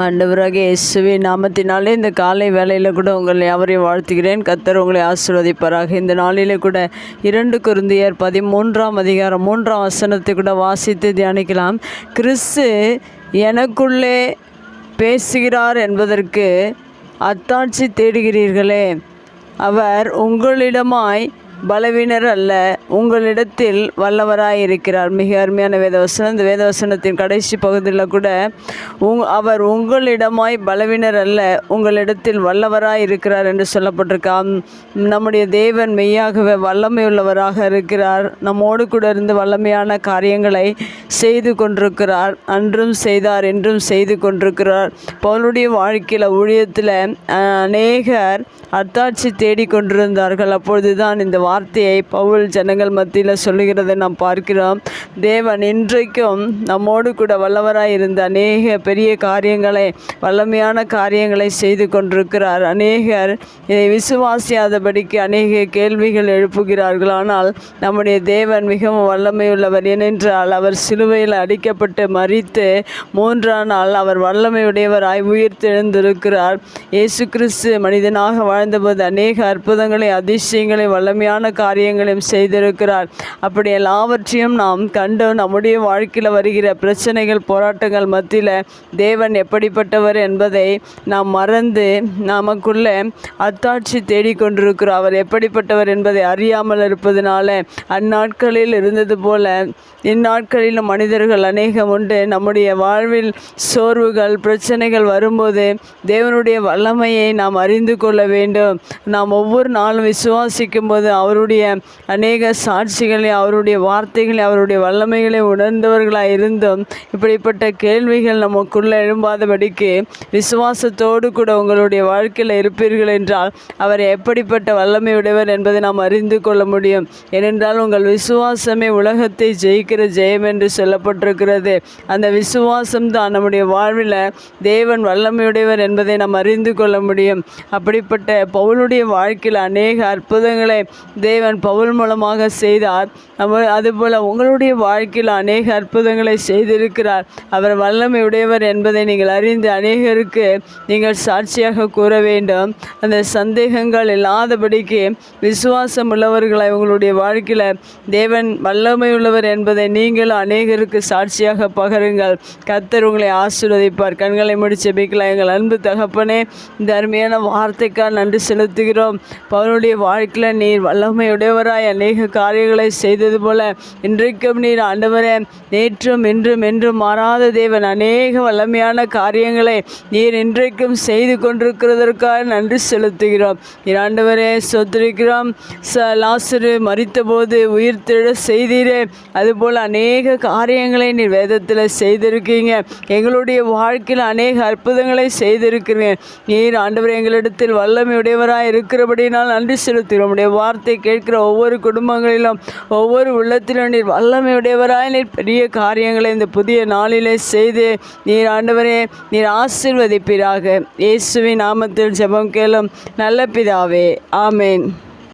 ஆண்டவராகிய இயேசுவின் நாமத்தினாலே இந்த காலை வேளையில் கூட உங்களை யாவரையும் வாழ்த்துகிறேன். கர்த்தர் உங்களை ஆசீர்வதிப்பாராக. இந்த நாளிலே கூட 2 கொரிந்தியர் 13ஆம் அதிகாரம் 3ஆம் வசனத்தை கூட வாசித்து தியானிக்கலாம். கிறிஸ்து எனக்குள்ளே பேசுகிறார் என்பதற்கு அத்தாட்சி தேடுகிறீர்களே, அவர் உங்களிடமாய் பலவீனர் அல்ல, உங்களிடத்தில் வல்லவராயிருக்கிறார். மிக அருமையான வேதவசனம். இந்த வேதவசனத்தின் கடைசி பகுதியில் கூட அவர் உங்களிடமாய் பலவீனர் அல்ல, உங்களிடத்தில் வல்லவராயிருக்கிறார் என்று சொல்லப்பட்டிருக்காம். நம்முடைய தேவன் மெய்யாகவே வல்லமையுள்ளவராக இருக்கிறார். நம்மோடு கூட இருந்து வல்லமையான காரியங்களை செய்து கொண்டிருக்கிறார். அன்றும் செய்தார், என்றும் செய்து கொண்டிருக்கிறார். பவுலுடைய வாழ்க்கையில் ஊழியத்தில் அநேகர் அத்தாட்சி தேடிக்கொண்டிருந்தார்கள். அப்பொழுதுதான் இந்த வார்த்தையை பவுல் ஜனங்கள் மத்தியில் சொல்லுகிறதை நாம் பார்க்கிறோம். தேவன் இன்றைக்கும் நம்மோடு கூட வல்லவராய் இருந்த அநேக பெரிய காரியங்களை, வல்லமையான காரியங்களை செய்து கொண்டிருக்கிறார். அநேகர் இதை விசுவாசியாதபடிக்கு அநேக கேள்விகள் எழுப்புகிறார்கள். ஆனால் நம்முடைய தேவன் மிகவும் வல்லமையுள்ளவர். ஏனென்றால் அவர் சிலுவையில் அடிக்கப்பட்டு மரித்து 3ஆம் நாள் அவர் வல்லமையுடையவராய் உயிர்த்தெழுந்திருக்கிறார். இயேசு கிறிஸ்து மனிதனாக வாழ்ந்தபோது அநேக அற்புதங்களை, அதிசயங்களை, வல்லமையான காரியங்களையும் செய்திருக்கிறார். அப்படி எல்லாவற்றையும் நாம் கண்டு நம்முடைய வாழ்க்கையில் வருகிற பிரச்சனைகள், போராட்டங்கள் மத்தியில் தேவன் எப்படிப்பட்டவர் என்பதை நாம் மறந்து நமக்குள்ளே அத்தாட்சி தேடிக்கொண்டிருக்கிறோம். அவர் எப்படிப்பட்டவர் என்பதை அறியாமல் இருப்பதனால அந்நாட்களில் இருந்தது போல இந்நாட்களிலும் மனிதர்கள் அநேகம் உண்டு. நம்முடைய வாழ்வில் சோர்வுகள், பிரச்சனைகள் வரும்போது தேவனுடைய வல்லமையை நாம் அறிந்து கொள்ள வேண்டும். நாம் ஒவ்வொரு நாளும் விசுவாசிக்கும் போது அவருடைய அநேக சாட்சிகளை, அவருடைய வார்த்தைகளை, அவருடைய வல்லமைகளை உணர்ந்தவர்களாக இருந்தும் இப்படிப்பட்ட கேள்விகள் நமக்குள்ளே எழும்பாதபடிக்கு விசுவாசத்தோடு கூட உங்களுடைய வாழ்க்கையில் இருப்பீர்கள் என்றால் அவர் எப்படிப்பட்ட வல்லமையுடையவர் என்பதை நாம் அறிந்து கொள்ள முடியும். ஏனென்றால் உங்கள் விசுவாசமே உலகத்தை ஜெயிக்கிற ஜெயம் என்று சொல்லப்பட்டிருக்கிறது. அந்த விசுவாசம்தான் நம்முடைய வாழ்வில் தேவன் வல்லமையுடையவர் என்பதை நாம் அறிந்து கொள்ள முடியும். அப்படிப்பட்ட பவுலுடைய வாழ்க்கையில் அநேக அற்புதங்களை தேவன் பவுல் மூலமாக செய்தார். அதுபோல் உங்களுடைய வாழ்க்கையில் அநேக அற்புதங்களை செய்திருக்கிறார். அவர் வல்லமையுடையவர் என்பதை நீங்கள் அறிந்து அநேகருக்கு நீங்கள் சாட்சியாக கூற வேண்டும். அந்த சந்தேகங்கள் இல்லாதபடிக்கு விசுவாசம் உள்ளவர்களை உங்களுடைய வாழ்க்கையில் தேவன் வல்லமையுள்ளவர் என்பதை நீங்களும் அநேகருக்கு சாட்சியாக பகருங்கள். கர்த்தர் உங்களை ஆசீர்வதிப்பார். கண்களை மூடி ஜெபிக்கலாம். எங்கள் அன்பு தகப்பனே, இந்த அருமையான வார்த்தைக்கால் நன்றி செலுத்துகிறோம். பவுலுடைய வாழ்க்கையில் நீர் வல்லமையுடையவராய் அநேக காரியங்களை செய்தது போல இன்றைக்கும் நீர் ஆண்டவரே, நேற்றும் இன்றும் என்றும் மாறாத தேவன், அநேக வல்லமையான காரியங்களை நீர் இன்றைக்கும் செய்து கொண்டிருக்கிறதற்காக நன்றி செலுத்துகிறோம். நீர் ஆண்டவரே சொத்திருக்கிறோம். லாசரு மரித்த போது உயிர்த்தெழ செய்தீரே, அதுபோல் அநேக காரியங்களை நீர் வேதத்தில் செய்திருக்கீங்க. எங்களுடைய வாழ்க்கையில் அநேக அற்புதங்களை செய்திருக்கிறீங்க. நீர் ஆண்டவர் எங்களிடத்தில் வல்லமையுடையவராய் இருக்கிறபடினால் நன்றி செலுத்துகிறோம். உடைய வார்த்தை கேட்கிற ஒவ்வொரு குடும்பங்களிலும், ஒவ்வொரு உள்ளத்திலும் நீர் வல்லமையுடையவராய் நீர் பெரிய காரியங்களை இந்த புதிய நாளிலே செய்து நீர் ஆண்டவரே நீர் ஆசீர்வதிப்பீராக. இயேசுவின் நாமத்தில் ஜெபம் கேளும் நல்ல பிதாவே, ஆமேன்.